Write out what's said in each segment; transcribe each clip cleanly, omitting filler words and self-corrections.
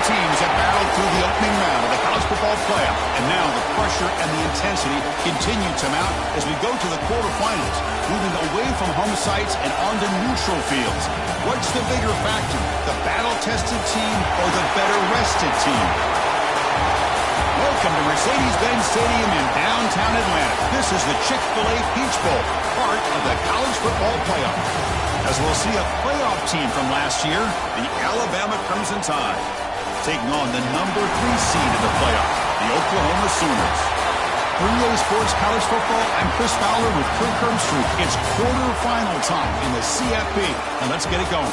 teams have battled through the opening round of the college football playoff, and now the pressure and the intensity continue to mount as we go to the quarterfinals, moving away from home sites and onto neutral fields. What's the bigger factor, the battle-tested team or the better-rested team? Welcome to Mercedes-Benz Stadium in downtown Atlanta. This is the Chick-fil-A Peach Bowl, part of the college football playoff. As we'll see a playoff team from last year, the Alabama Crimson Tide, taking on the number 3 seed in the playoff, the Oklahoma Sooners. 3A Sports College Football, I'm Chris Fowler with Kirk Herbstreit. It's quarterfinal time in the CFP, and let's get it going.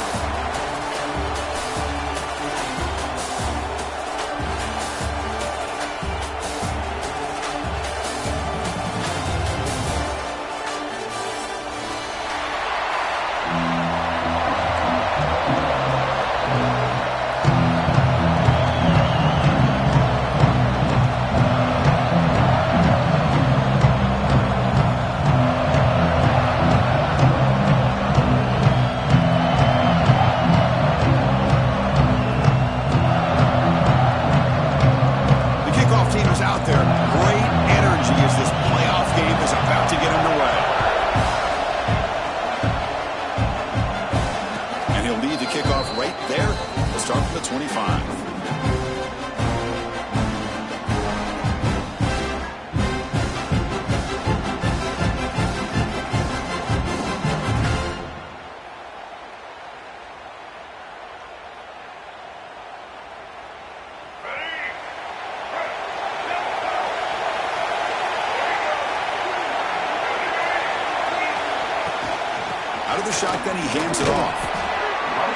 Out of the shotgun, he hands it off.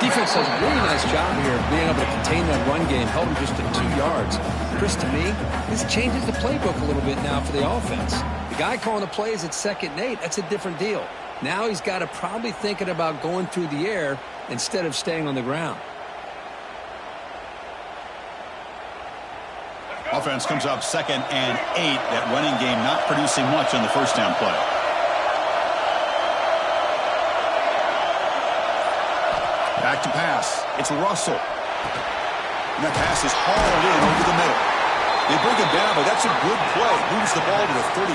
Defense does a really nice job here of being able to contain that run game, held him just to 2 yards. Chris, to me, this changes the playbook a little bit now for the offense. The guy calling the plays at 2nd and 8, that's a different deal. Now he's got to probably thinking about going through the air instead of staying on the ground. Offense comes up 2nd and 8. That running game not producing much on the first down play. Back to pass. It's Russell. And that pass is hauled in over the middle. They bring him down, but that's a good play. Moves the ball to the 39.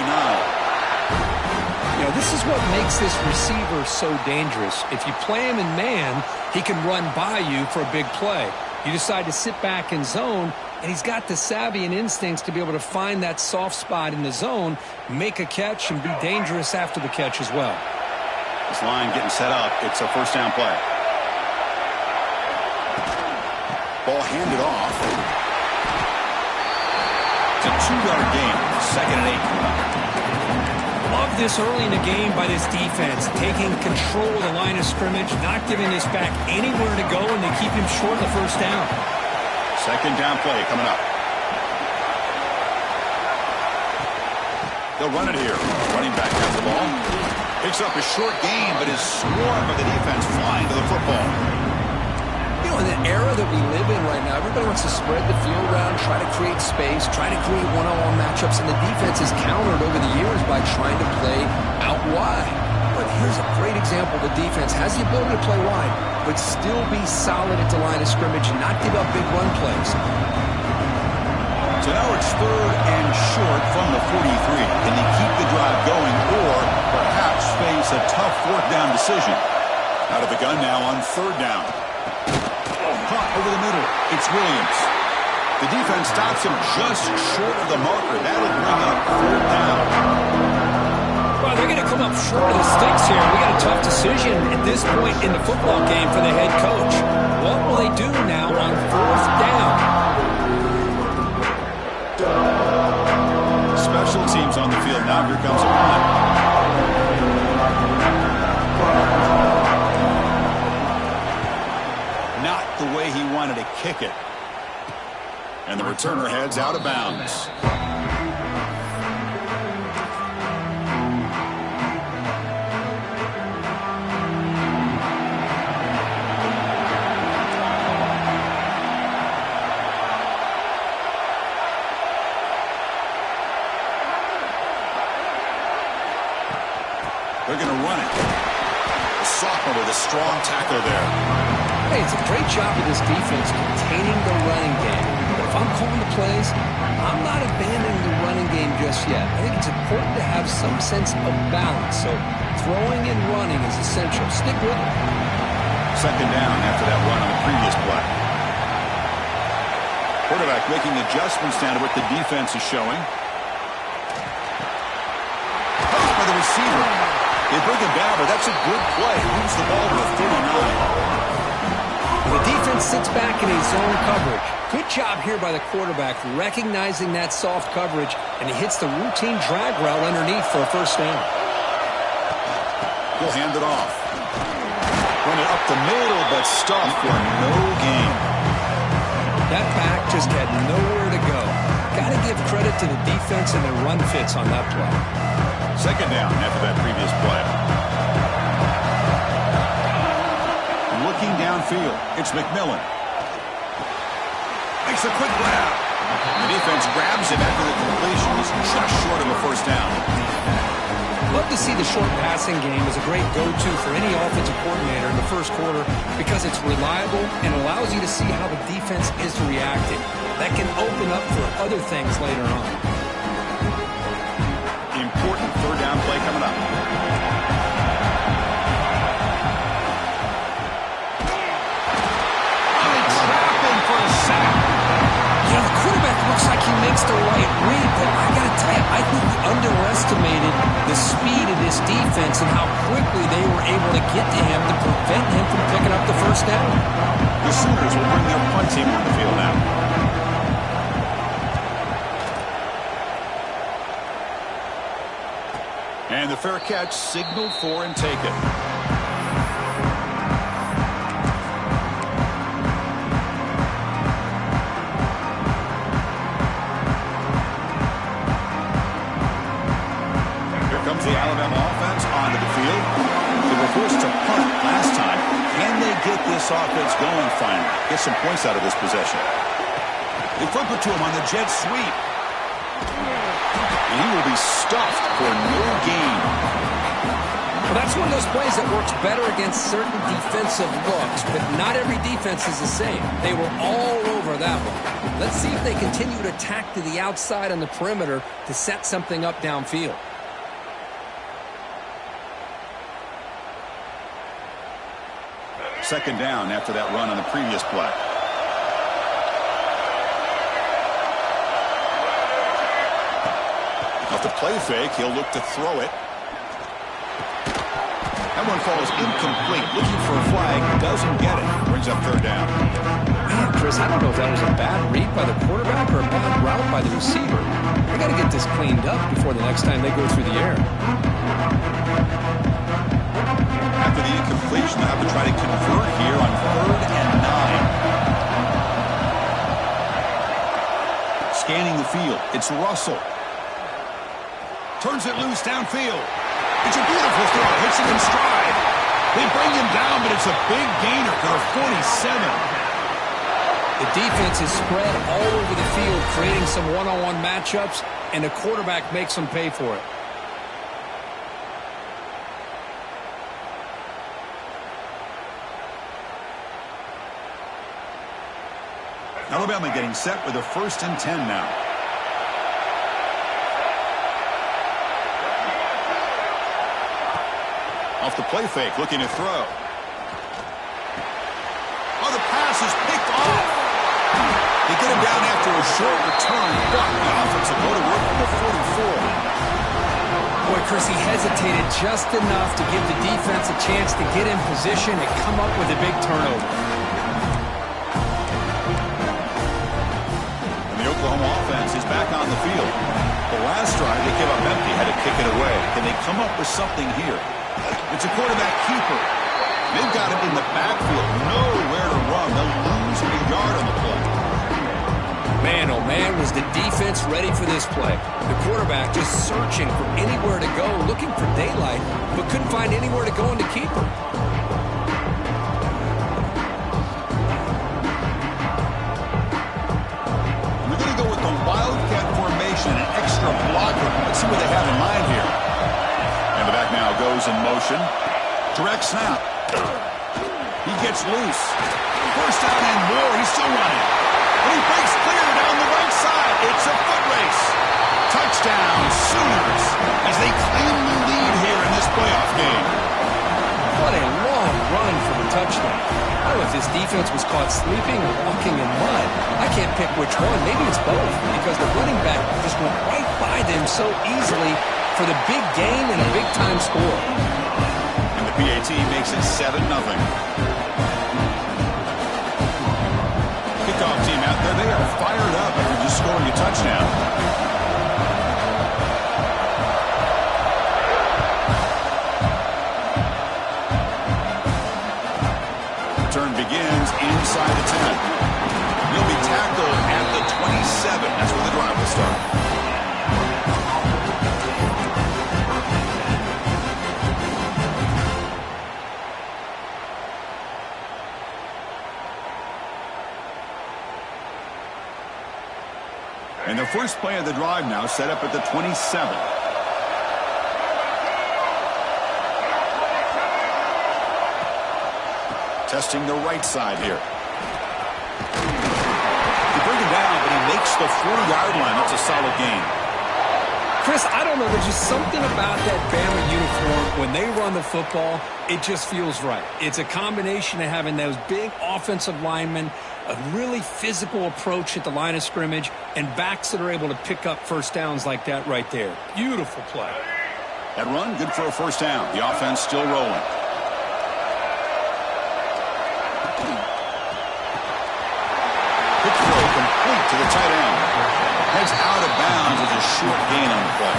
You know, this is what makes this receiver so dangerous. If you play him in man, he can run by you for a big play. You decide to sit back in zone, and he's got the savvy and instincts to be able to find that soft spot in the zone, make a catch, and be dangerous after the catch as well. This line getting set up. It's a first down play. Ball handed off. It's a 2-yard gain. 2nd and 8. Love this early in the game by this defense, taking control of the line of scrimmage, not giving this back anywhere to go, and they keep him short of the first down. 2nd down play coming up. They'll run it here. Running back has the ball. Picks up a short gain, but is swarmed by the defense flying to the football. You know, in the era that we live in right now, everybody wants to spread the field around, try to create space, try to create one-on-one matchups, and the defense is countered over the years by trying to play out wide. But here's a great example. The defense has the ability to play wide, but still be solid at the line of scrimmage and not give up big run plays. So now it's 3rd and short from the 43. Can they keep the drive going or perhaps face a tough 4th down decision? Out of the gun now on 3rd down. Caught over the middle. It's Williams. The defense stops him just short of the marker. That'll bring up 4th down. Well, they're going to come up short of the sticks here. We got a tough decision at this point in the football game for the head coach. What will they do now on 4th down? Special teams on the field now. Here comes a punt. The way he wanted to kick it. And the returner heads out of bounds. They're going to run it. The sophomore with a strong tackle there. Hey, it's a great job of this defense containing the running game. But if I'm calling the plays, I'm not abandoning the running game just yet. I think it's important to have some sense of balance. So throwing and running is essential. Stick with it. Second down after that run on the previous play. Quarterback making adjustments down to what the defense is showing. Passed by the receiver. They bring him down, but that's a good play. Moves the ball to a 39. The defense sits back in a zone coverage. Good job here by the quarterback recognizing that soft coverage, and he hits the routine drag route underneath for a first down. He'll hand it off. Run it up the middle, but stuffed for no gain. That back just had nowhere to go. Got to give credit to the defense and their run fits on that play. Second down after that previous play. Looking downfield, it's McMillan. Makes a quick grab. The defense grabs him after the completion. He's just short of a first down. Love to see the short passing game as a great go-to for any offensive coordinator in the first quarter because it's reliable and allows you to see how the defense is reacting. That can open up for other things later on. Important third down play coming up. Yeah, the quarterback looks like he makes the right read, but I got to tell you, I think he underestimated the speed of this defense and how quickly they were able to get to him to prevent him from picking up the first down. The Sooners will bring their punt team on the field now. And the fair catch signaled for and taken. The Alabama offense onto the field. They were forced to punt last time. Can they get this offense going finally? Get some points out of this possession. They flip it to him on the jet sweep. And he will be stuffed for no gain. Well, that's one of those plays that works better against certain defensive looks, but not every defense is the same. They were all over that one. Let's see if they continue to attack to the outside on the perimeter to set something up downfield. Second down after that run on the previous play. Off the play fake, he'll look to throw it. That one falls incomplete. Looking for a flag, doesn't get it. Brings up third down. Man, Chris, I don't know if that was a bad read by the quarterback or a bad route by the receiver. They got to get this cleaned up before the next time they go through the air. After the incompletion, they'll have to try to convert here on 3rd and 9. Scanning the field, it's Russell. Turns it loose downfield. It's a beautiful throw. Hits him in stride. They bring him down, but it's a big gainer for a 47. The defense is spread all over the field, creating some one-on-one matchups, and the quarterback makes them pay for it. Alabama getting set with a 1st and 10 now. Off the play fake, looking to throw. Oh, the pass is picked off. They get him down after a short return, but the offense will go to work from the 44. Boy, Chris, he hesitated just enough to give the defense a chance to get in position and come up with a big turnover. Oklahoma offense is back on the field. The last drive they gave up empty, had to kick it away. Can they come up with something here? It's a quarterback keeper. They've got him in the backfield. Nowhere to run. They'll lose a yard on the play. Man, oh man, was the defense ready for this play. The quarterback just searching for anywhere to go, looking for daylight, but couldn't find anywhere to go in the keeper. An extra blocker. Let's see what they have in mind here. And the back now goes in motion. Direct snap. He gets loose. First down and more. He's still running. But he breaks clear down the right side. It's a foot race. Touchdown, Sooners, as they claim the lead here in this playoff game. What a long run for the touchdown. I don't know if this defense was caught sleeping or walking in mud. I can't pick which one. Maybe it's both, because the running back just went right by them so easily for the big gain and a big-time score. And the PAT makes it 7-0. Kickoff team out there, they are fired up after just scoring a touchdown. Turn begins inside the 10. He'll be tackled at the 27. That's where the drive will start. And the first play of the drive now set up at the 27. Testing the right side here. They bring him down, but he makes the 40-yard line. That's a solid gain. Chris, I don't know. There's just something about that Bama uniform. When they run the football, it just feels right. It's a combination of having those big offensive linemen, a really physical approach at the line of scrimmage, and backs that are able to pick up first downs like that right there. Beautiful play. That run, good for a first down. The offense still rolling. Quick throw complete to the tight end. Heads out of bounds as a short gain on the play.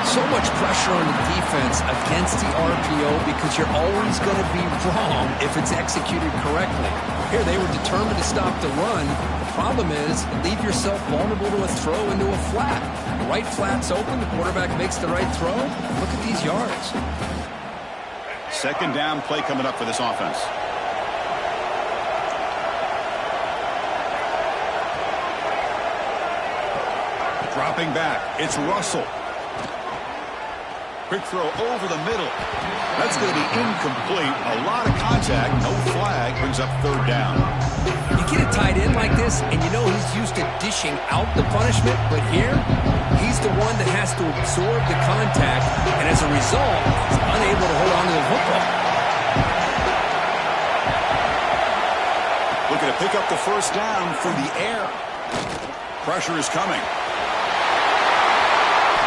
So much pressure on the defense against the RPO because you're always going to be wrong if it's executed correctly. Here, they were determined to stop the run. The problem is, leave yourself vulnerable to a throw into a flat. The right flat's open, the quarterback makes the right throw. Look at these yards. Second down play coming up for this offense. Dropping back, it's Russell. Quick throw over the middle. That's going to be incomplete. A lot of contact, no flag, brings up third down. You get a tight end like this, and you know he's used to dishing out the punishment, but here, he's the one that has to absorb the contact, and as a result, he's unable to hold on to the football. Looking to pick up the first down for the air. Pressure is coming.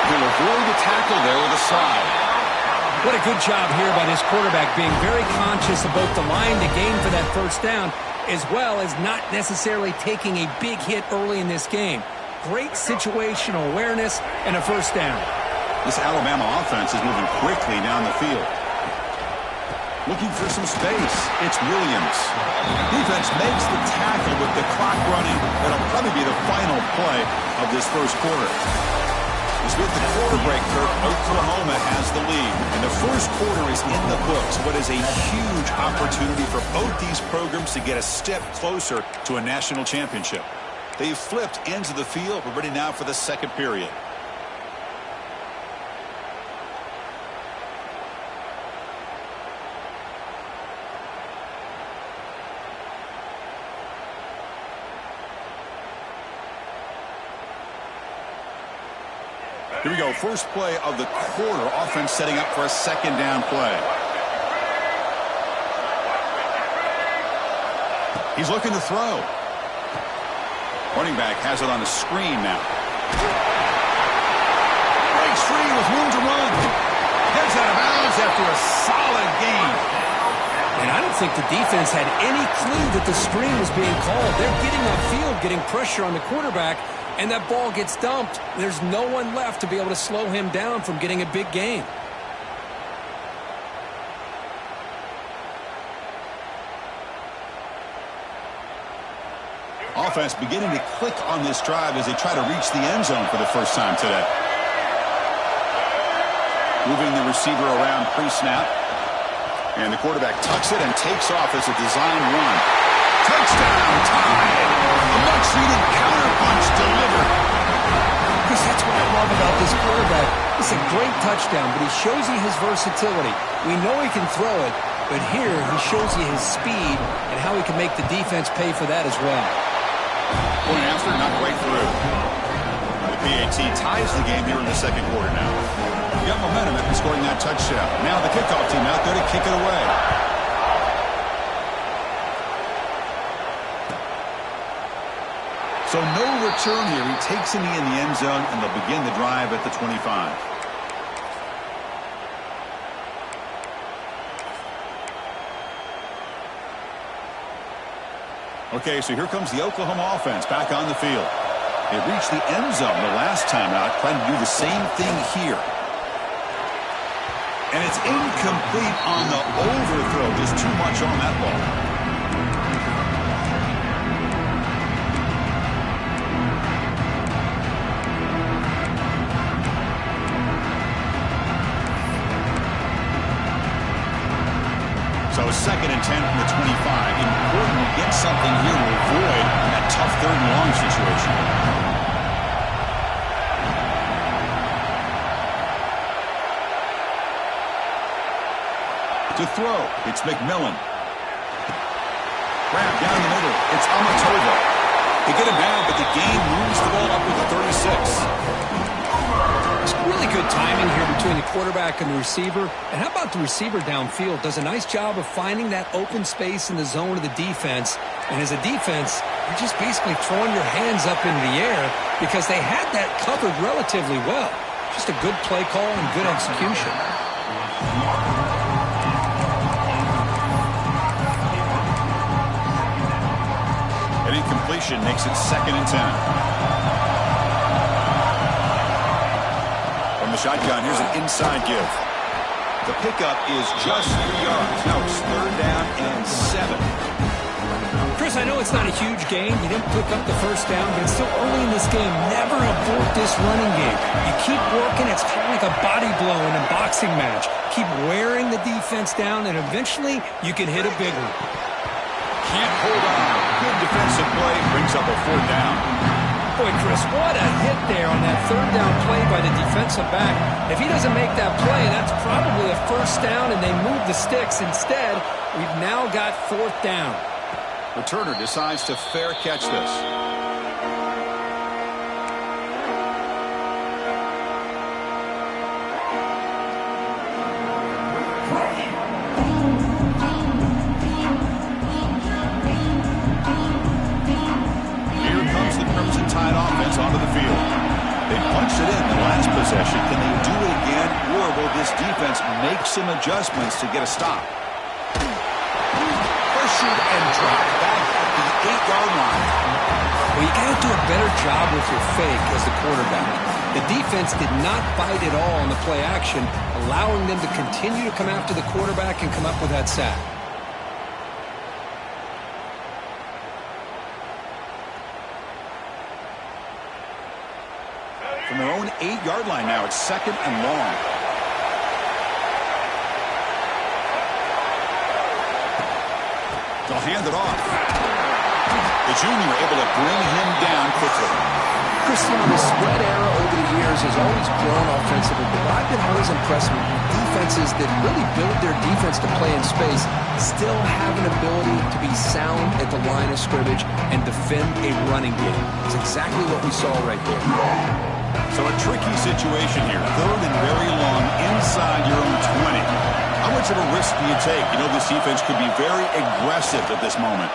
He'll avoid the tackle there with a slide. What a good job here by this quarterback, being very conscious of both the line to gain for that first down, as well as not necessarily taking a big hit early in this game. Great situational awareness and a first down. This Alabama offense is moving quickly down the field. Looking for some space. It's Williams. Defense makes the tackle with the clock running. That'll probably be the final play of this first quarter. As with the quarter break, Kirk, Oklahoma has the lead. And the first quarter is in the books. What is a huge opportunity for both these programs to get a step closer to a national championship. They've flipped ends of the field. We're ready now for the second period. Here we go. First play of the quarter. Offense setting up for a second down play. He's looking to throw. Running back has it on the screen now. Breaks free with room to run. Heads out of bounds after a solid gain. And I don't think the defense had any clue that the screen was being called. They're getting upfield, getting pressure on the quarterback, and that ball gets dumped. There's no one left to be able to slow him down from getting a big gain. Offense beginning to click on this drive as they try to reach the end zone for the first time today. Moving the receiver around pre-snap. And the quarterback tucks it and takes off as a design run. Touchdown, tied. A much-needed counterpunch delivered. Because that's what I love about this quarterback. It's a great touchdown, but he shows you his versatility. We know he can throw it, but here he shows you his speed and how he can make the defense pay for that as well. Point after, not quite through. The PAT ties the game here in the second quarter now. You got momentum after scoring that touchdown. Now the kickoff team out there to kick it away. So no return here. He takes it in the end zone, and they'll begin the drive at the 25. Okay, so here comes the Oklahoma offense back on the field. They reached the end zone the last time out, trying to do the same thing here. And it's incomplete on the overthrow. Just too much on that ball. So 2nd and 10 from the 25. Important to get something here to avoid that tough 3rd and long situation. To throw, it's McMillan. Grab down the middle, it's Amatova. They get him down, but the game moves the ball up with the 36. It's really good timing here between the quarterback and the receiver. And how about the receiver downfield? Does a nice job of finding that open space in the zone of the defense. And as a defense, you're just basically throwing your hands up into the air because they had that covered relatively well. Just a good play call and good execution. An incompletion makes it 2nd and 10. Shotgun, here's an inside give. The pickup is just 3 yards. Now it's 3rd down and 7. Chris, I know it's not a huge gain. You didn't pick up the 1st down, but it's still early in this game. Never abort this running game. You keep working. It's kind of like a body blow in a boxing match. Keep wearing the defense down, and eventually you can hit a big one. Can't hold on. Good defensive play. Brings up a 4th down. Boy, Chris, what a hit there on that 3rd down play by the defensive back. If he doesn't make that play, that's probably a 1st down, and they move the sticks. Instead, we've now got 4th down. Returner decides to fair catch this. Onto the field. They punched it in the last possession. Can they do it again, or will this defense make some adjustments to get a stop? Pursued and dropped back at the 8-yard line. Well, you got to do a better job with your fake as the quarterback. The defense did not bite at all on the play action, allowing them to continue to come after the quarterback and come up with that sack. From their own 8-yard line now, it's 2nd and long. They'll hand it off. The junior able to bring him down quickly. Christian, the spread era over the years has always grown offensively, but what I've been always impressed with defenses that really build their defense to play in space still have an ability to be sound at the line of scrimmage and defend a running game. It's exactly what we saw right there. So a tricky situation here. 3rd and very long inside your own 20. How much of a risk do you take? You know this defense could be very aggressive at this moment.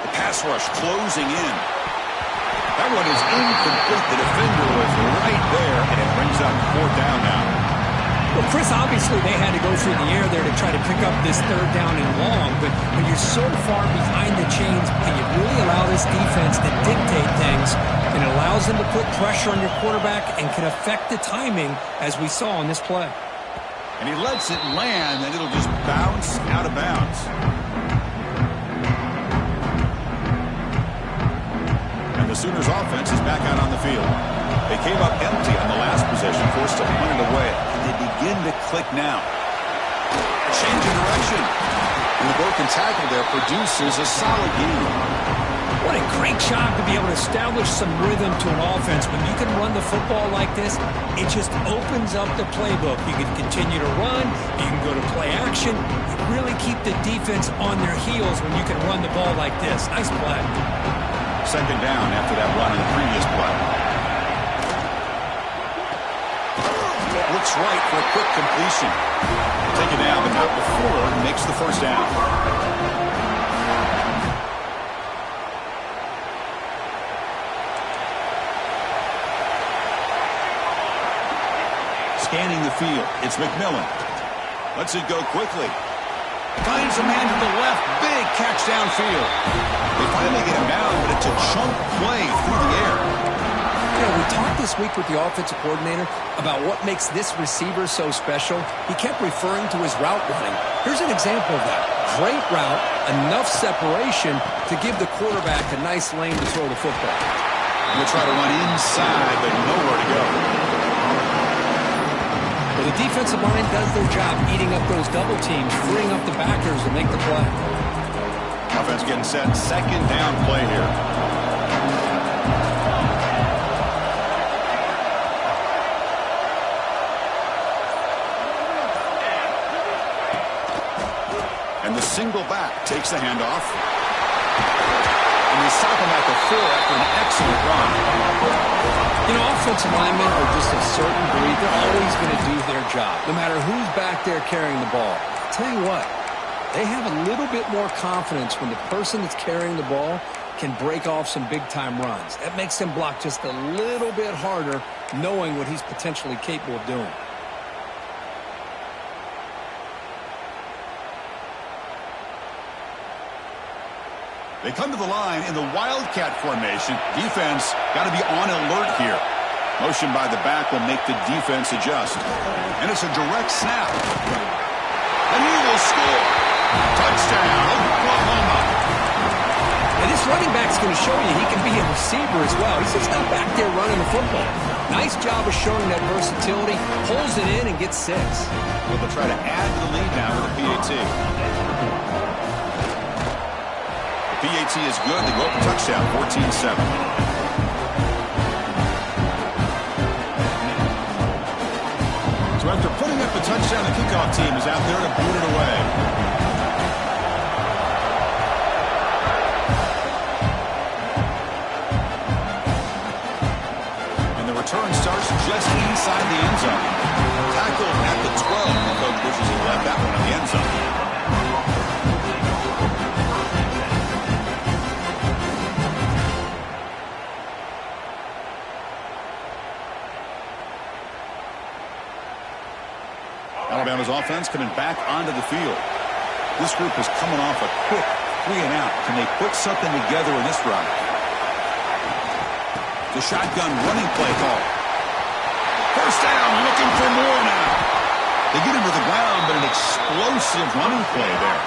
The pass rush closing in. That one is incomplete. The defender was right there, and it brings up 4th down now. Well, Chris, obviously they had to go through the air there to try to pick up this 3rd down and long, but when you're so far behind the chains, can you really allow this defense to dictate things? It allows them to put pressure on your quarterback and can affect the timing, as we saw on this play. And he lets it land, and it'll just bounce out of bounds. And the Sooners offense is back out on the field. They came up empty on the last possession, forced to punt it away. And they begin to click now. Change of direction. And the broken tackle there produces a solid gain. What a great job to be able to establish some rhythm to an offense. When you can run the football like this, it just opens up the playbook. You can continue to run. You can go to play action. You really keep the defense on their heels when you can run the ball like this. Nice play. Second down after that run in the previous play. Looks right for a quick completion. Take it down, but not before it makes the first down. Scanning the field, it's McMillan. Lets it go quickly. Finds a man to the left. Big catch downfield. They finally get him down, but it's a chunk play through the air. You know, we talked this week with the offensive coordinator about what makes this receiver so special. He kept referring to his route running. Here's an example of that. Great route, enough separation to give the quarterback a nice lane to throw the football. We'll try to run inside, but nowhere to go. Well, the defensive line does their job eating up those double teams, freeing up the backers to make the play. Offense getting set. Second down play here. And the single back takes the handoff. And they stop him at the 4 after an excellent run. You know, offensive linemen are just a certain breed. They're always going to do their job, no matter who's back there carrying the ball. I'll tell you what, they have a little bit more confidence when the person that's carrying the ball can break off some big-time runs. That makes them block just a little bit harder, knowing what he's potentially capable of doing. They come to the line in the Wildcat formation. Defense got to be on alert here. Motion by the back will make the defense adjust. And it's a direct snap. And he will score. Touchdown, Oklahoma. And this running back's going to show you he can be a receiver as well. He's just not back there running the football. Nice job of showing that versatility. Pulls it in and gets 6. Well, they'll try to add to the lead now with a PAT. PAT is good. They go up a touchdown, 14-7. So after putting up the touchdown, the kickoff team is out there to boot it away. And the return starts just inside the end zone. Tackled at the 12. The coach wishes he left that one in the end zone. Alabama's offense coming back onto the field. This group is coming off a quick 3 and out. Can they put something together in this drive? The shotgun running play call. First down, looking for more now. They get him to the ground, but an explosive running play there.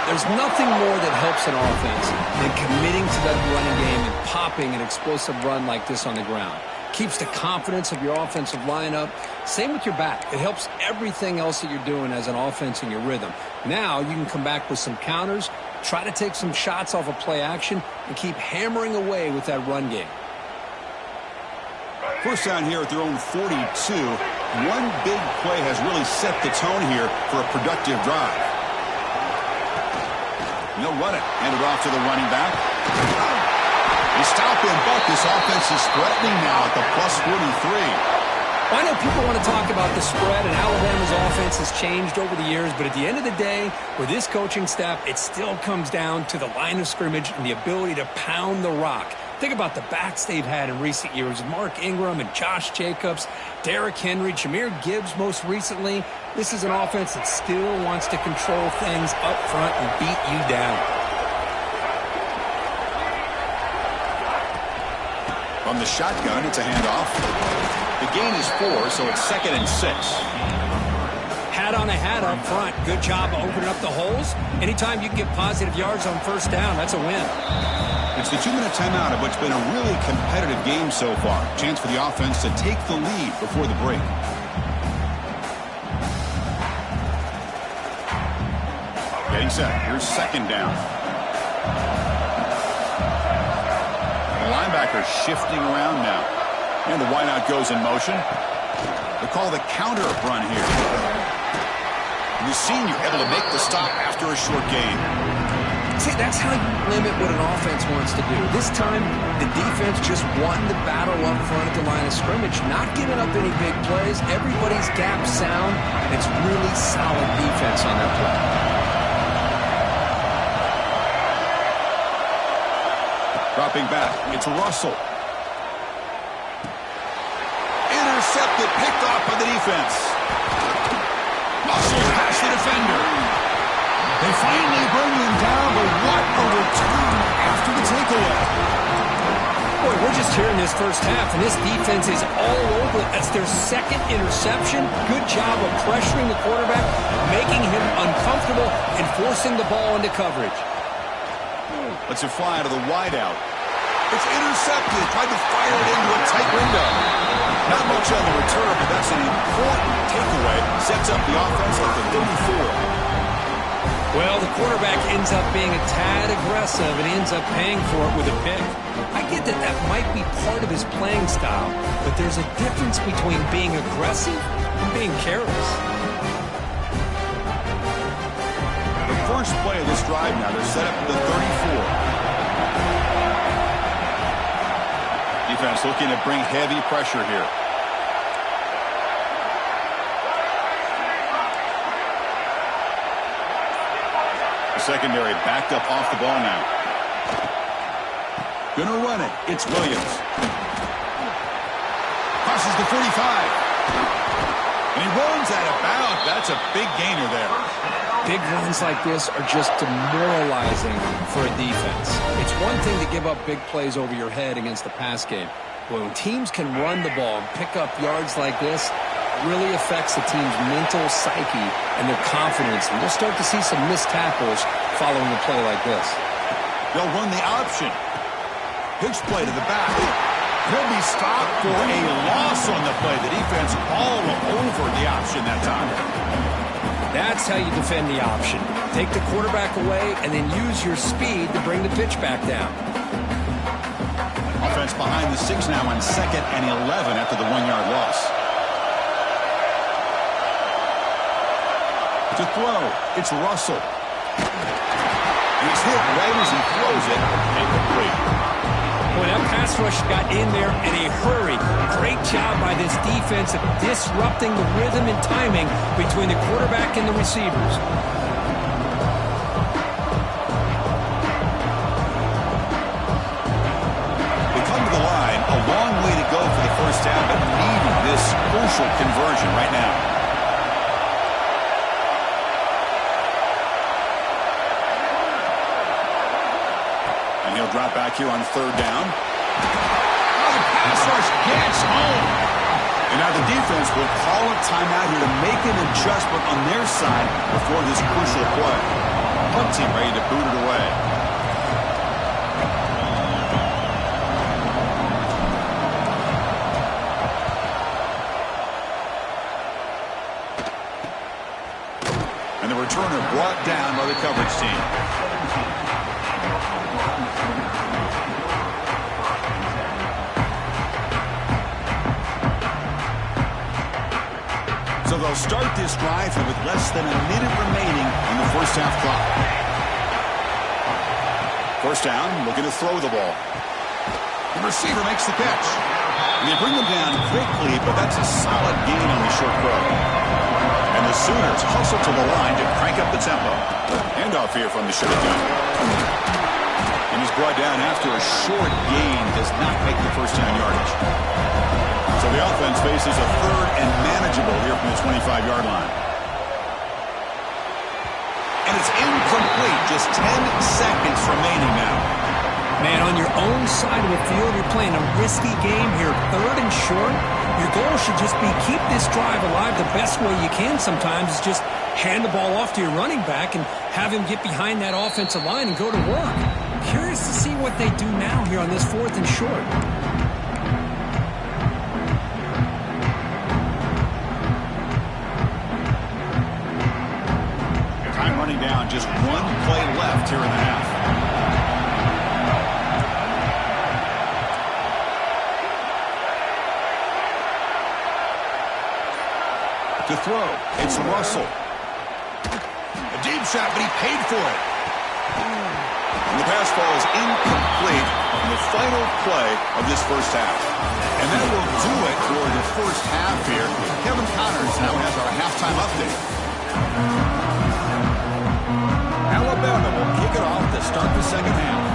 There's nothing more that helps an offense than committing to that running game and popping an explosive run like this on the ground. Keeps the confidence of your offensive lineup. Same with your back. It helps everything else that you're doing as an offense in your rhythm. Now you can come back with some counters, try to take some shots off of play action, and keep hammering away with that run game. First down here at their own 42. One big play has really set the tone here for a productive drive. And they'll run it. Hand it off to the running back. They stop him, but this offense is threatening now at the plus 43. I know people want to talk about the spread, and Alabama's offense has changed over the years, but at the end of the day, with this coaching staff, it still comes down to the line of scrimmage and the ability to pound the rock. Think about the backs they've had in recent years. Mark Ingram and Josh Jacobs, Derrick Henry, Jahmyr Gibbs most recently. This is an offense that still wants to control things up front and beat you down. From the shotgun, it's a handoff. The gain is 4, so it's 2nd and 6. Hat on a hat up front. Good job opening up the holes. Anytime you can get positive yards on first down, that's a win. It's the 2-minute timeout of what's been a really competitive game so far. Chance for the offense to take the lead before the break. Getting set. Here's second down. linebacker shifting around now. And the wideout goes in motion. They call the counter run here. The senior able to make the stop after a short gain. See, that's how you limit what an offense wants to do. This time, the defense just won the battle up front at the line of scrimmage, not giving up any big plays. Everybody's gap sound. It's really solid defense on that play. Dropping back, it's Russell. Intercepted, picked off by the defense. Russell past the defender. They finally bring him down, but what a return after the takeaway. Boy, we're just here in this first half, and this defense is all over it. That's their second interception. Good job of pressuring the quarterback, making him uncomfortable, and forcing the ball into coverage. Lets it fly to the wideout. It's intercepted. Tried to fire it into a tight window. Not much on the return, but that's an important takeaway. Sets up the offense at the 34. Well, the quarterback ends up being a tad aggressive and ends up paying for it with a pick. I get that that might be part of his playing style, but there's a difference between being aggressive and being careless. The first play of this drive now, they're set up at the 34. Defense looking to bring heavy pressure here. Secondary backed up off the ball now. Gonna run it. It's Williams. Crosses the 45. And he runs out of bounds. That's a big gainer there. Big runs like this are just demoralizing for a defense. It's one thing to give up big plays over your head against the pass game. But when teams can run the ball and pick up yards like this, really affects the team's mental psyche and their confidence. And you'll start to see some missed tackles following a play like this. They'll run the option. Pitch play to the back. He'll be stopped for a loss on the play. The defense all over the option that time. That's how you defend the option. Take the quarterback away and then use your speed to bring the pitch back down. Offense behind the 6 now on 2nd and 11 after the 1-yard loss. To throw, it's Russell. He's hit right as he throws it. Incomplete. Boy, that pass rush got in there in a hurry. Great job by this defense of disrupting the rhythm and timing between the quarterback and the receivers. They come to the line. A long way to go for the first half, but needing this crucial conversion right now. Drop back here on 3rd down. Oh, the pass rush gets home. And now the defense will call a timeout here to make an adjustment on their side before this crucial play. Punt team ready to boot it away. And the returner brought down by the coverage team. So they'll start this drive with less than a minute remaining on the first half clock. First down, looking to throw the ball. The receiver makes the catch. And they bring them down quickly, but that's a solid gain on the short throw. And the Sooners hustle to the line to crank up the tempo. Handoff here from the shotgun. And he's brought down after a short gain, does not make the first down yardage. So the offense faces a 3rd and manageable here from the 25-yard line. And it's incomplete. Just 10 seconds remaining now. Man, on your own side of the field, you're playing a risky game here. 3rd and short. Your goal should just be keep this drive alive the best way you can sometimes is just hand the ball off to your running back and have him get behind that offensive line and go to work. Curious to see what they do now here on this 4th and short. Down, just 1 play left here in the half. To throw, it's Russell. A deep shot, but he paid for it. And the pass falls incomplete on the final play of this first half. And that will do it for the first half here. Kevin Connors now has our halftime update. Alabama will kick it off to start the second half.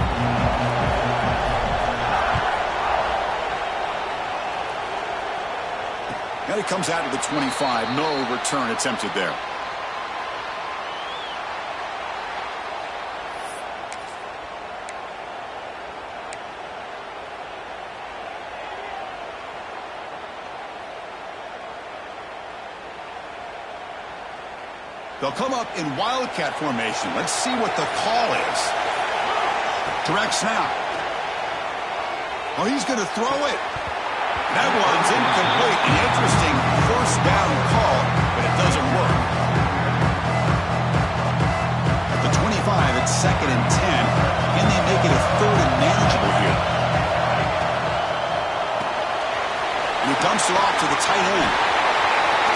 Now he comes out to the 25. No return attempted there. They'll come up in Wildcat formation. Let's see what the call is. Direct snap. Oh, he's going to throw it. That one's incomplete. An interesting first down call, but it doesn't work. At the 25, it's 2nd and 10. Can they make it a 3rd and manageable here? And he dumps it off to the tight end.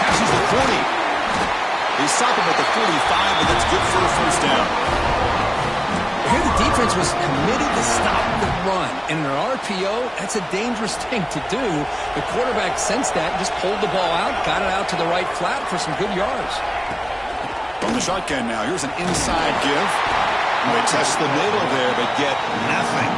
Passes the 40. They stop him at the 45, but that's good for a first down. Here the defense was committed to stop the run. In an RPO, that's a dangerous thing to do. The quarterback sensed that, just pulled the ball out, got it out to the right flat for some good yards. From the shotgun now, here's an inside give. They test the middle there, but get nothing.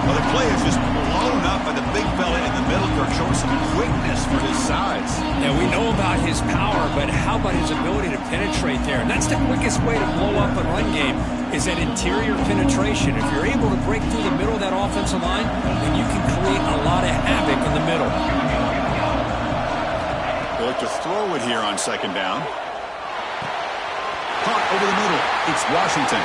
Well, the play is just blown up by the big fella in the middle. Kirk showing some quickness for his size. Yeah, we know about his power, but how about his ability to penetrate there? And that's the quickest way to blow up a run game, is that interior penetration. If you're able to break through the middle of that offensive line, then you can create a lot of havoc in the middle. They look to throw it here on 2nd down. Caught over the middle. It's Washington.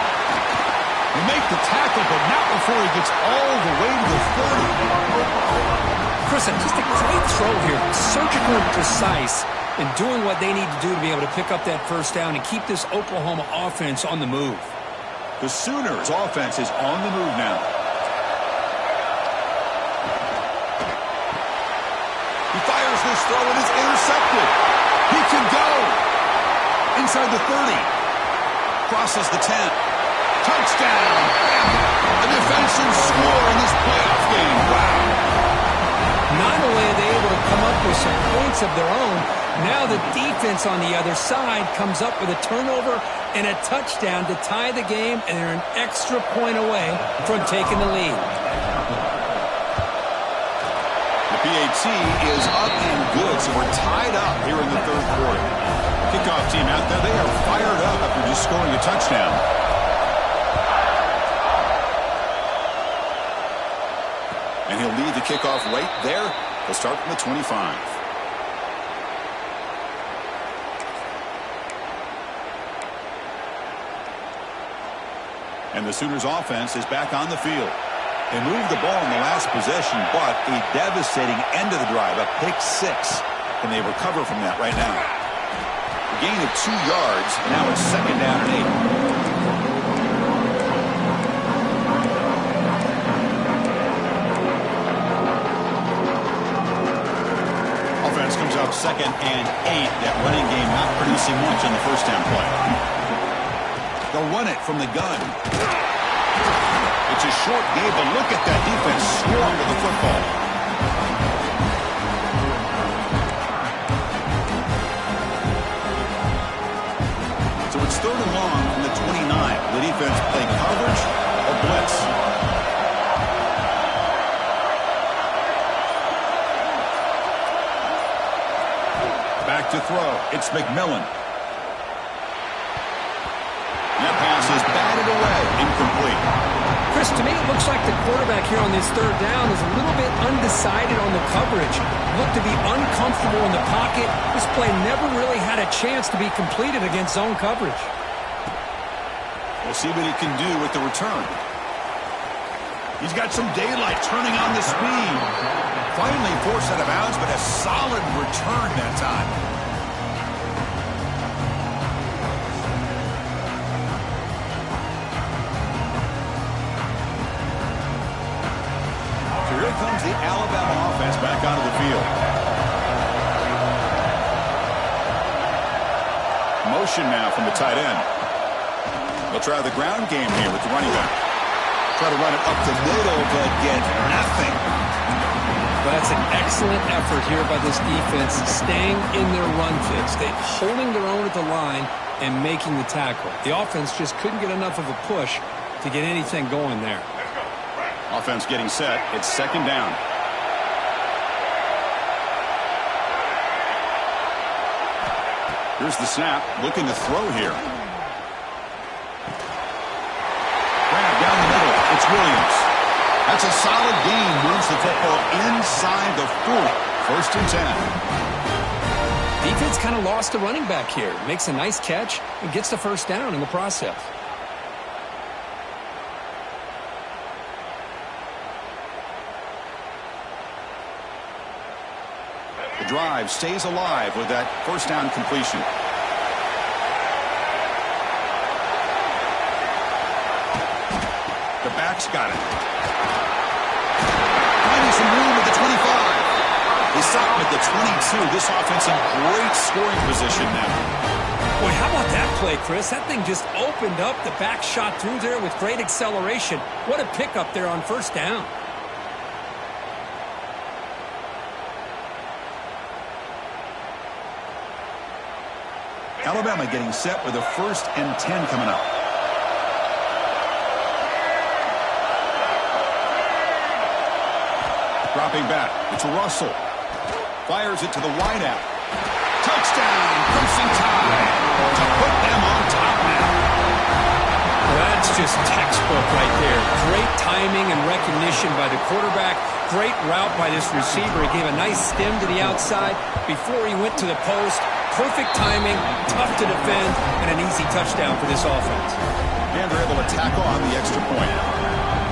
He make the tackle, but not before he gets all the way to the 30. Chris, just a great throw here. Surgical and precise in doing what they need to do to be able to pick up that first down and keep this Oklahoma offense on the move. The Sooners' offense is on the move now. He fires this throw and is intercepted. He can go. Inside the 30. Crosses the 10. Touchdown! A defensive score in this playoff game. Wow. Not only are they able to come up with some points of their own, now the defense on the other side comes up with a turnover and a touchdown to tie the game, and they're an extra point away from taking the lead. The PAT is up and good, so we're tied up here in the 3rd quarter. Kickoff team out there, they are fired up after just scoring a touchdown. And he'll lead the kickoff right there. He'll start from the 25. And the Sooners offense is back on the field. They moved the ball in the last possession, but a devastating end of the drive, a pick 6. And they recover from that right now. A gain of 2 yards. Now it's 2nd down and 8. Comes up 2nd and 8. That running game not producing much on the first down play. They'll run it from the gun. It's a short game, but look at that defense swarm to the football. So it's 3rd and long from the 29. The defense play coverage or blitz. Back to throw. It's McMillan. That pass is batted away. Incomplete. Chris, to me, it looks like the quarterback here on this 3rd down is a little bit undecided on the coverage. Looked to be uncomfortable in the pocket. This play never really had a chance to be completed against zone coverage. We'll see what he can do with the return. He's got some daylight turning on the speed. Finally forced out of bounds, but a solid return that time. So here comes the Alabama offense back onto the field. motion now from the tight end. They'll try the ground game here with the running back. Try to run it up the middle, but get nothing. Well, that's an excellent effort here by this defense, staying in their run fits. They're holding their own at the line and making the tackle. The offense just couldn't get enough of a push to get anything going there. Offense getting set. It's second down. Here's the snap. Looking to throw here. Grab down the middle. It's Williams. That's a solid gain. Moves the football inside the 40. First and 10. Defense kind of lost the running back here. Makes a nice catch and gets the first down in the process. The drive stays alive with that first down completion. The back's got it. Finding some room at the 25. They stop him at the 22. This offense in great scoring position now. Boy, how about that play, Chris? That thing just opened up. The back shot through there with great acceleration. What a pickup there on first down. Alabama getting set with a first and 10 coming up. Dropping back. It's Russell. Fires it to the wideout. Touchdown. Crimson Tide to put them on top now. Well, that's just textbook right there. Great timing and recognition by the quarterback. Great route by this receiver. He gave a nice stem to the outside before he went to the post. Perfect timing, tough to defend, and an easy touchdown for this offense. And they're able to tack on the extra point.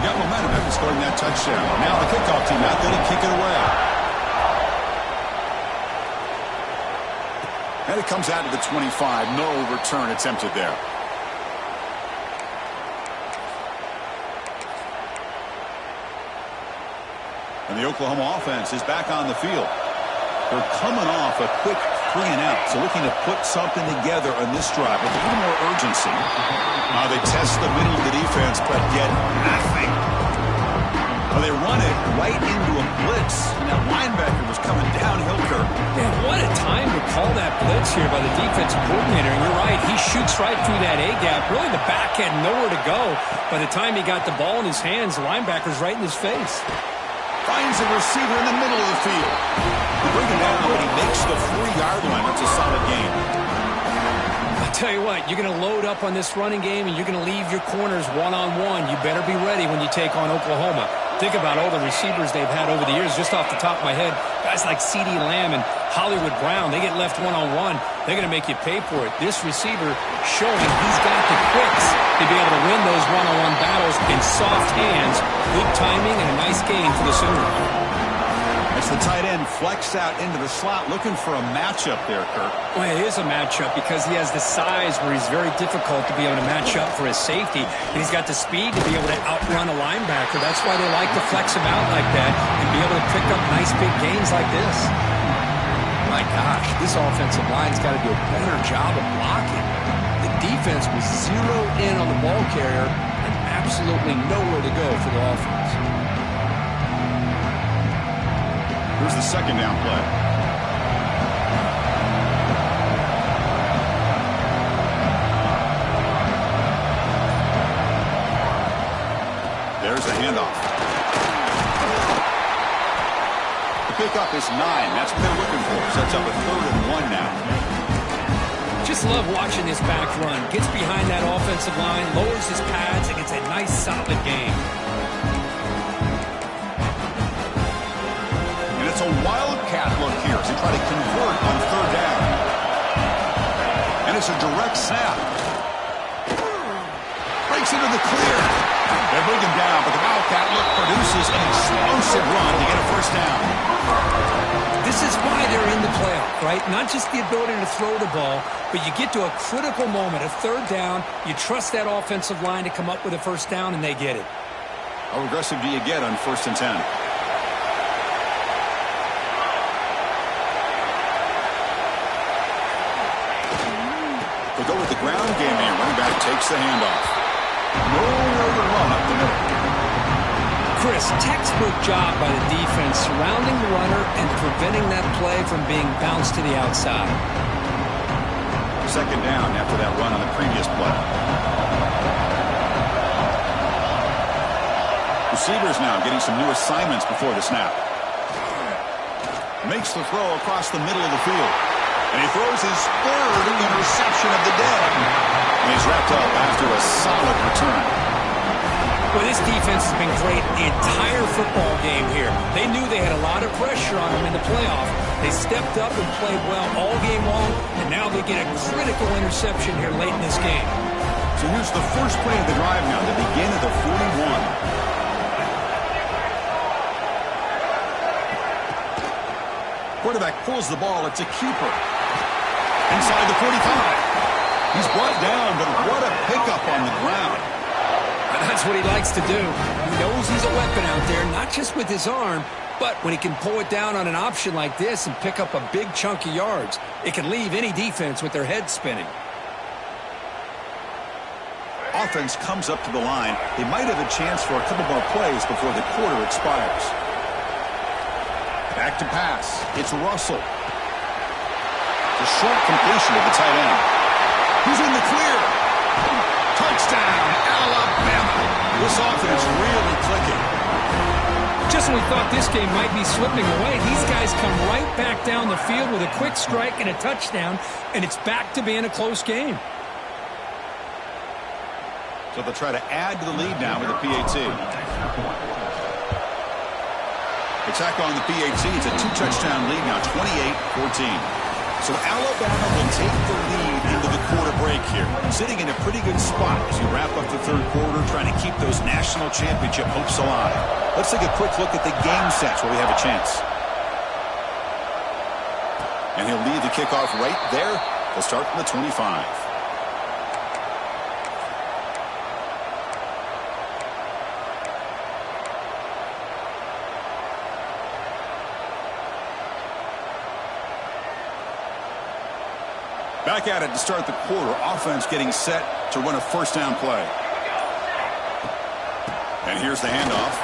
Got momentum after scoring that touchdown. Now the kickoff team out there to kick it away. And it comes out to the 25. No return attempted there. And the Oklahoma offense is back on the field. They're coming off a quick 3 and out, so looking to put something together on this drive with a little more urgency. They test the middle of the defense, but get nothing. Well, they run it right into a blitz, and that linebacker was coming downhill curve. Man, what a time to call that blitz here by the defensive coordinator. And you're right, he shoots right through that A-gap. Really, the back had nowhere to go. By the time he got the ball in his hands, the linebacker's right in his face. Finds a receiver in the middle of the field. They bring him down when he makes the 4-yard line. That's a solid game. I'll tell you what, you're going to load up on this running game and you're going to leave your corners one-on-one. You better be ready when you take on Oklahoma. Think about all the receivers they've had over the years. Just off the top of my head, guys like CeeDee Lamb and Hollywood Brown, they get left one-on-one. They're going to make you pay for it. This receiver showing he's got the quicks to be able to win those one-on-one battles in soft hands. Good timing and a nice gain for the Sooners. As the tight end flexed out into the slot, looking for a matchup there, Kirk. Well, it is a matchup because he has the size where he's very difficult to be able to match up for his safety. And he's got the speed to be able to outrun a linebacker. That's why they like to flex him out like that and be able to pick up nice big gains like this. My gosh, this offensive line's got to do a better job of blocking. The defense was zeroed in on the ball carrier and absolutely nowhere to go for the offense. Here's the second down play. There's the handoff. The pickup is 9. That's what they're looking for. Sets up a 3rd and 1 now. Just love watching this back run. Gets behind that offensive line, lowers his pads, and gets a nice solid game. It's a wildcat look here as they try to convert on 3rd down. And it's a direct snap. Breaks into the clear. They bring him down, but the wildcat look produces an explosive run to get a first down. This is why they're in the playoff, right? Not just the ability to throw the ball, but you get to a critical moment, a 3rd down. You trust that offensive line to come up with a first down, and they get it. How aggressive do you get on 1st and 10? The They go with the ground game here. Running back takes the handoff. Nowhere to run up the middle. Chris, textbook job by the defense surrounding the runner and preventing that play from being bounced to the outside. Second down after that run on the previous play. Receivers now getting some new assignments before the snap. Makes the throw across the middle of the field. And he throws his third interception of the day. And he's wrapped up after a solid return. Well, this defense has been great the entire football game here. They knew they had a lot of pressure on them in the playoff. They stepped up and played well all game long, and now they get a critical interception here late in this game. So here's the first play of the drive now, the begin of the 41. Quarterback pulls the ball. It's a keeper. Inside the 45. He's brought down, but what a pickup on the ground. And that's what he likes to do. He knows he's a weapon out there, not just with his arm, but when he can pull it down on an option like this and pick up a big chunk of yards, it can leave any defense with their head spinning. Offense comes up to the line. They might have a chance for a couple more plays before the quarter expires. Back to pass. It's Russell. The short completion of the tight end. Who's in the clear? Touchdown, Alabama. This offense really clicking. Just when we thought this game might be slipping away, these guys come right back down the field with a quick strike and a touchdown, and it's back to being a close game. So they'll try to add to the lead now with the PAT. They tack on the PAT. It's a two-touchdown lead now, 28-14. So Alabama will take the lead into the quarter break here, sitting in a pretty good spot as you wrap up the third quarter, trying to keep those national championship hopes alive. Let's take a quick look at the game sets where we have a chance. And he'll lead the kickoff right there. They'll start from the 25. Back at it to start the quarter. Offense getting set to run a first down play. And here's the handoff.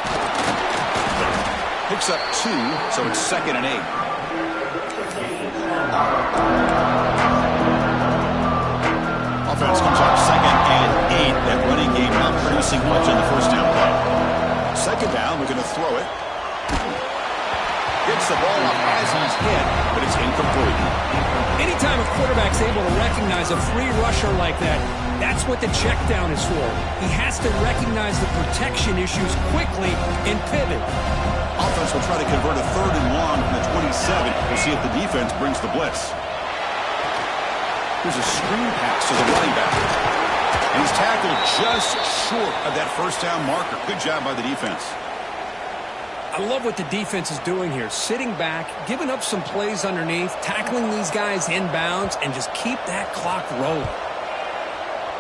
Picks up 2, so it's 2nd and 8. Offense comes up 2nd and 8. That running game not producing much on the first down play. 2nd down, we're going to throw it. Gets the ball up as he's hit, but it's incomplete. Anytime a quarterback's able to recognize a free rusher like that, that's what the check down is for. He has to recognize the protection issues quickly and pivot. Offense will try to convert a 3rd and long from the 27. We'll see if the defense brings the blitz. Here's a screen pass to the running back. And he's tackled just short of that first down marker. Good job by the defense. I love what the defense is doing here. Sitting back, giving up some plays underneath, tackling these guys inbounds, and just keep that clock rolling.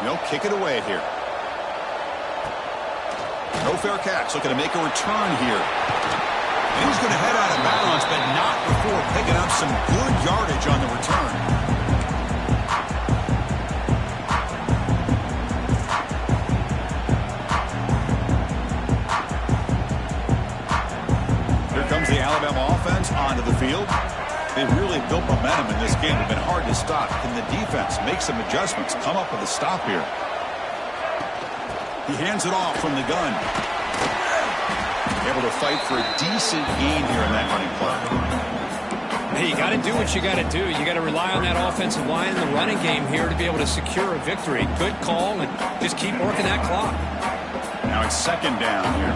They'll kick it away here. No fair catch. Looking to make a return here. And he's going to head out of bounds, but not before picking up some good yardage on the return. The Alabama offense onto the field. They really built momentum in this game. It's been hard to stop. Can the defense make some adjustments? Come up with a stop here. He hands it off from the gun. Able to fight for a decent gain here in that running play. Hey, you got to do what you got to do. You got to rely on that offensive line in the running game here to be able to secure a victory. Good call, and just keep working that clock. Now it's 2nd down here.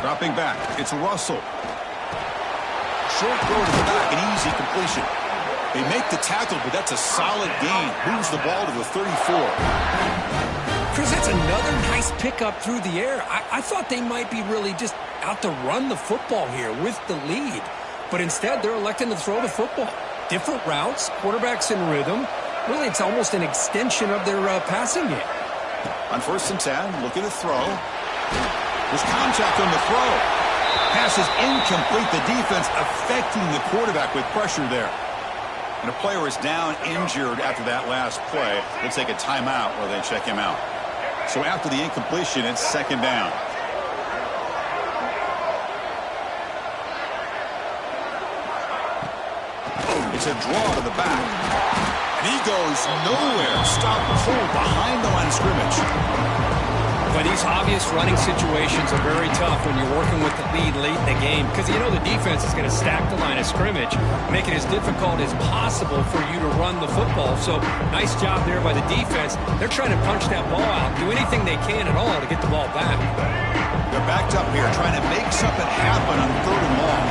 Dropping back, it's Russell. Short throw to the back, an easy completion. They make the tackle, but that's a solid gain. Moves the ball to the 34. Chris, that's another nice pickup through the air. I thought they might be really just out to run the football here with the lead. But instead, they're electing to throw the football. Different routes, quarterbacks in rhythm. Really, it's almost an extension of their passing game. On 1st and 10, looking to throw. There's contact on the throw. Pass is incomplete. The defense affecting the quarterback with pressure there. And a player is down injured after that last play. They'll take a timeout while they check him out. So after the incompletion, it's second down. It's a draw to the back. And he goes nowhere. Stop pulled behind the line of scrimmage. But these obvious running situations are very tough when you're working with the lead late in the game because you know the defense is going to stack the line of scrimmage, make it as difficult as possible for you to run the football. So nice job there by the defense. They're trying to punch that ball out, do anything they can at all to get the ball back. They're backed up here trying to make something happen on 3rd and long.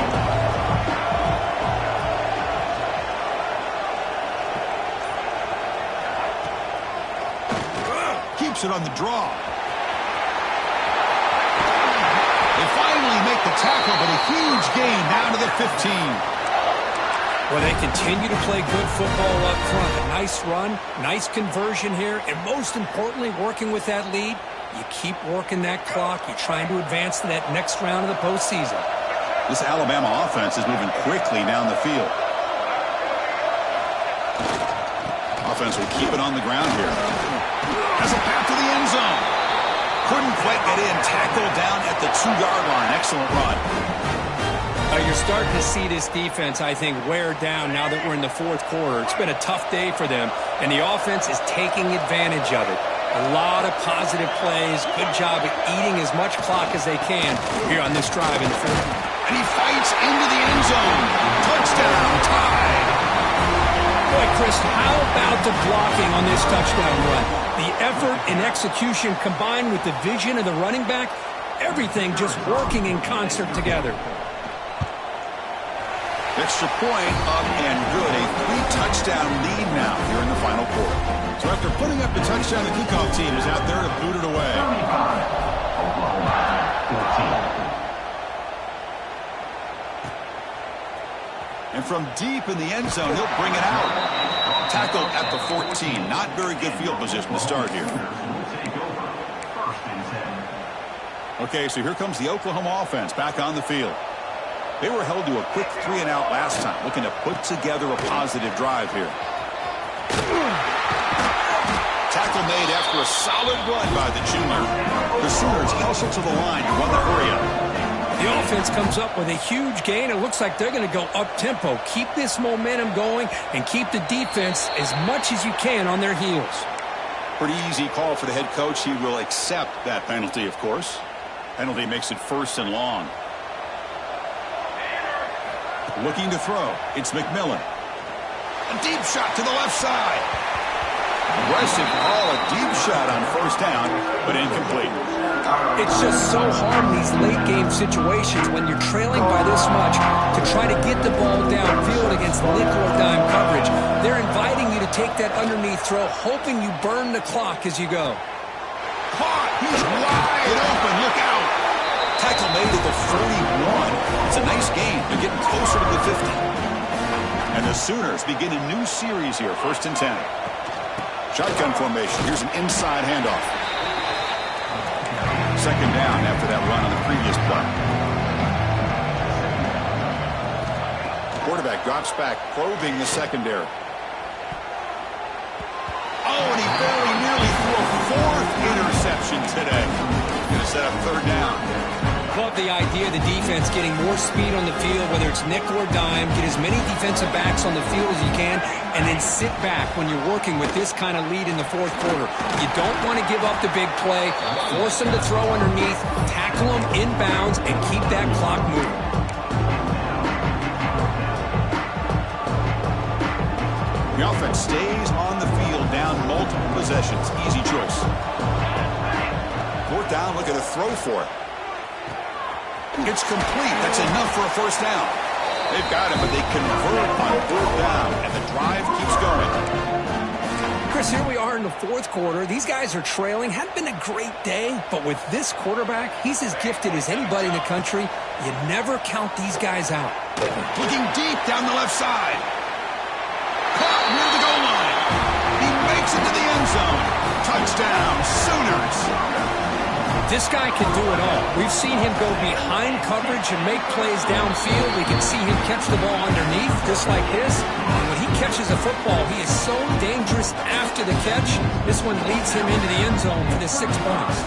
Keeps it on the draw. Make the tackle, but a huge gain down to the 15. Well, they continue to play good football up front. A nice run, nice conversion here, and most importantly, working with that lead, you keep working that clock. You're trying to advance to that next round of the postseason. This Alabama offense is moving quickly down the field. Offense will keep it on the ground here. Has a path to the end zone. Couldn't quite get in. Tackled down at the 2-yard line. Excellent run. You're starting to see this defense, I think, wear down now that we're in the 4th quarter. It's been a tough day for them, and the offense is taking advantage of it. A lot of positive plays. Good job at eating as much clock as they can here on this drive in the 4th. And he fights into the end zone. Touchdown. Tied. Boy, Chris, how about the blocking on this touchdown run? The effort and execution combined with the vision of the running back, everything just working in concert together. Extra point up and good. A 3-touchdown lead now here in the final quarter. So after putting up the touchdown, the kickoff team is out there to boot it away. And from deep in the end zone, he'll bring it out. Tackled at the 14. Not very good field position to start here. Okay, so here comes the Oklahoma offense back on the field. They were held to a quick 3-and-out last time, looking to put together a positive drive here. Tackle made after a solid run by the junior. The Sooners hustle to the line to run the hurry-up. The offense comes up with a huge gain. It looks like they're going to go up-tempo. Keep this momentum going and keep the defense as much as you can on their heels. Pretty easy call for the head coach. He will accept that penalty, of course. Penalty makes it 1st and long. Looking to throw. It's McMillan. A deep shot to the left side. Aggressive call, a deep shot on 1st down, but incomplete. It's just so hard in these late-game situations when you're trailing by this much to try to get the ball downfield against nickel or dime coverage. They're inviting you to take that underneath throw, hoping you burn the clock as you go. Caught! He's wide open. Look out! Tackle made at the 41. It's a nice game. They're getting closer to the 50. And the Sooners begin a new series here, 1st and 10. Shotgun formation. Here's an inside handoff. Second down after that run on the previous play. Quarterback drops back, probing the secondary. Oh, and he very nearly threw a 4th interception today. Going to set up 3rd down. Love the idea of the defense getting more speed on the field, whether it's nickel or dime, get as many defensive backs on the field as you can, and then sit back when you're working with this kind of lead in the 4th quarter. You don't want to give up the big play, force them to throw underneath, tackle them inbounds, and keep that clock moving. The offense stays on the field, down multiple possessions. Easy choice. 4th down, look at a throw for it. It's complete. That's enough for a 1st down. They've got it, but they convert on 4th down, and the drive keeps going. Chris, here we are in the 4th quarter. These guys are trailing. Hadn't been a great day, but with this quarterback, he's as gifted as anybody in the country. You never count these guys out. Looking deep down the left side. Caught near the goal line. He makes it to the end zone. Touchdown, Sooners. This guy can do it all. We've seen him go behind coverage and make plays downfield. We can see him catch the ball underneath, just like this. And when he catches a football, he is so dangerous after the catch. This one leads him into the end zone for the 6 points.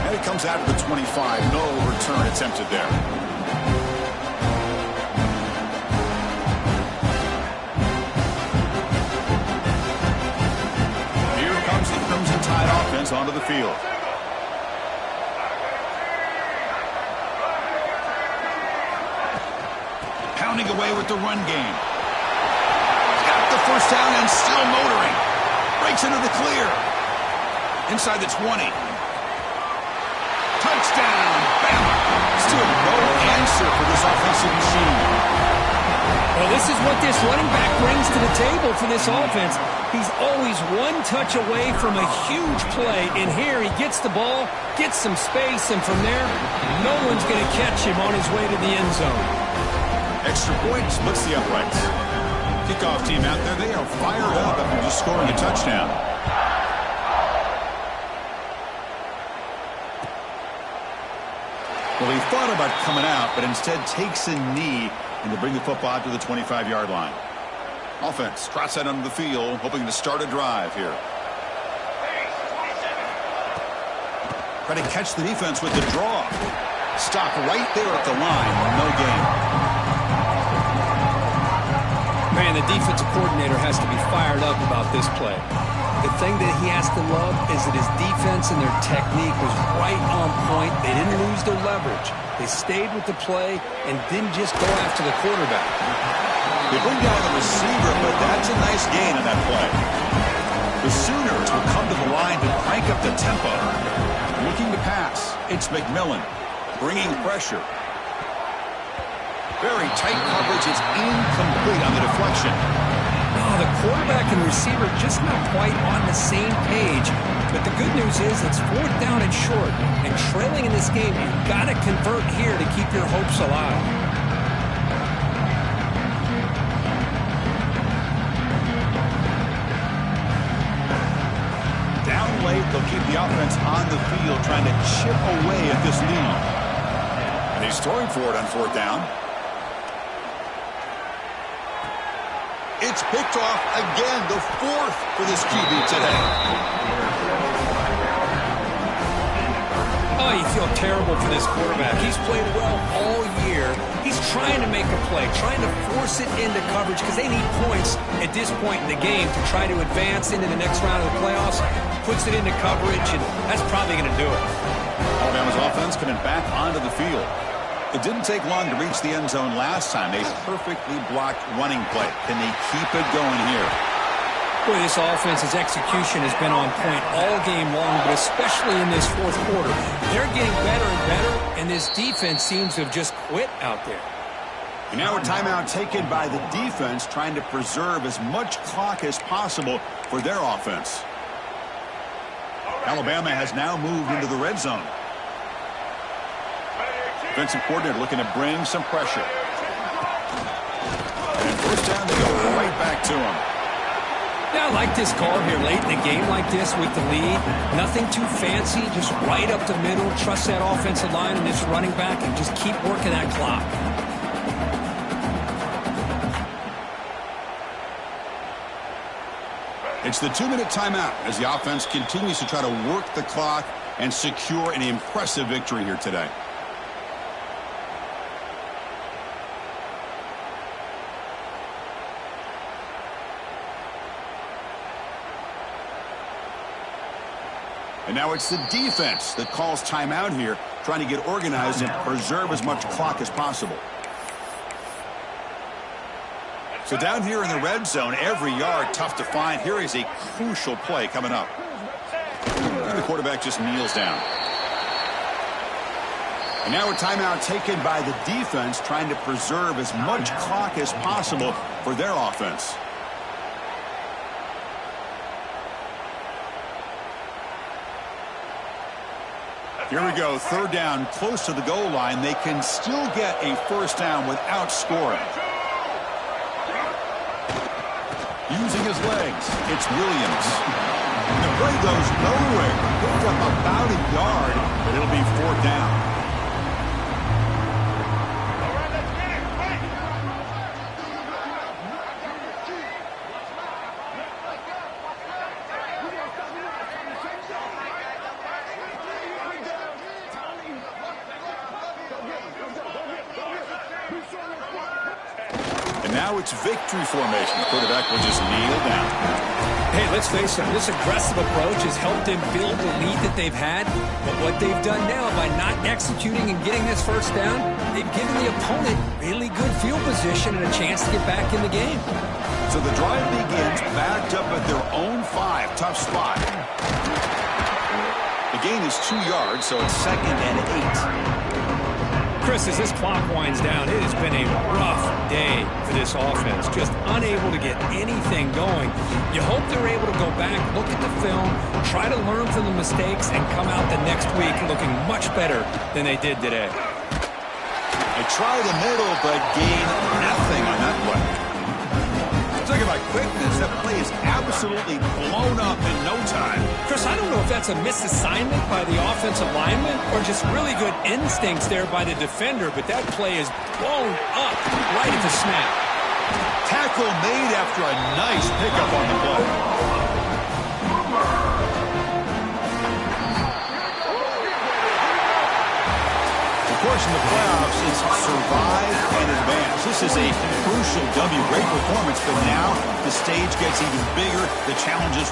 And it comes out of the 25. No return attempted there. Tide offense onto the field. Pounding away with the run game. Got the first down and still motoring. Breaks into the clear. Inside the 20. Touchdown, Bama. Still no answer for this offensive machine. Well, this is what this running back brings to the table for this offense. He's always one touch away from a huge play. And here he gets the ball, gets some space, and from there, no one's going to catch him on his way to the end zone. Extra point splits the uprights. Kickoff team out there, they are fired up after just scoring a touchdown. Well, he thought about coming out, but instead takes a knee and to bring the football to the 25-yard line. Offense trots out onto the field, hoping to start a drive here. Try to catch the defense with the draw. Stop right there at the line. No gain. Man, the defensive coordinator has to be fired up about this play. The thing that he has to love is that his defense and their technique was right on point. They didn't lose their leverage. They stayed with the play and didn't just go after the quarterback. They bring down the receiver, but that's a nice gain on that play. The Sooners will come to the line to crank up the tempo. Looking to pass. It's McMillan bringing pressure. Very tight coverage. It's incomplete on the deflection. Oh, the quarterback and receiver just not quite on the same page. But the good news is it's 4th down and short. And trailing in this game, you've got to convert here to keep your hopes alive. Down late, they'll keep the offense on the field trying to chip away at this lead. And he's throwing for it on 4th down. It's picked off again, the 4th for this QB today. Oh, you feel terrible for this quarterback. He's played well all year. He's trying to make a play, trying to force it into coverage because they need points at this point in the game to try to advance into the next round of the playoffs. Puts it into coverage, and that's probably going to do it. Alabama's offense coming back onto the field. It didn't take long to reach the end zone last time. A perfectly blocked running play. Can they keep it going here? Boy, this offense's execution has been on point all game long, but especially in this 4th quarter. They're getting better and better, and this defense seems to have just quit out there. And now a timeout taken by the defense, trying to preserve as much clock as possible for their offense. Alabama has now moved into the red zone. Defensive coordinator looking to bring some pressure. And 1st down, they go right back to him. Yeah, I like this call here late in the game like this with the lead. Nothing too fancy, just right up the middle. Trust that offensive line and this running back and just keep working that clock. It's the 2-minute timeout as the offense continues to try to work the clock and secure an impressive victory here today. And now it's the defense that calls timeout here, trying to get organized and preserve as much clock as possible. So down here in the red zone, every yard tough to find. Here is a crucial play coming up. And the quarterback just kneels down. And now a timeout taken by the defense, trying to preserve as much clock as possible for their offense. Here we go, 3rd down, close to the goal line. They can still get a 1st down without scoring. using his legs. It's Williams. The play goes nowhere. Picked up about a yard, but it'll be 4th down. Now it's victory formation. The quarterback will just kneel down. Hey, let's face it, this aggressive approach has helped them build the lead that they've had. But what they've done now by not executing and getting this first down, they've given the opponent really good field position and a chance to get back in the game. So the drive begins backed up at their own 5. Tough spot. The gain is 2 yards, so it's 2nd and 8. Chris, as this clock winds down, it has been a rough day for this offense. Just unable to get anything going. You hope they're able to go back, look at the film, try to learn from the mistakes, and come out the next week looking much better than they did today. They try the middle, but gain nothing on that play. Talk about quickness. That play is absolutely blown up in no time. Chris, I don't know if that's a misassignment by the offensive lineman or just really good instincts there by the defender, but that play is blown up right at the snap. Tackle made after a nice pickup on the play. Of course, in the playoffs, it's survive and advance. This is a crucial W. Great performance, but now the stage gets even bigger. The challenges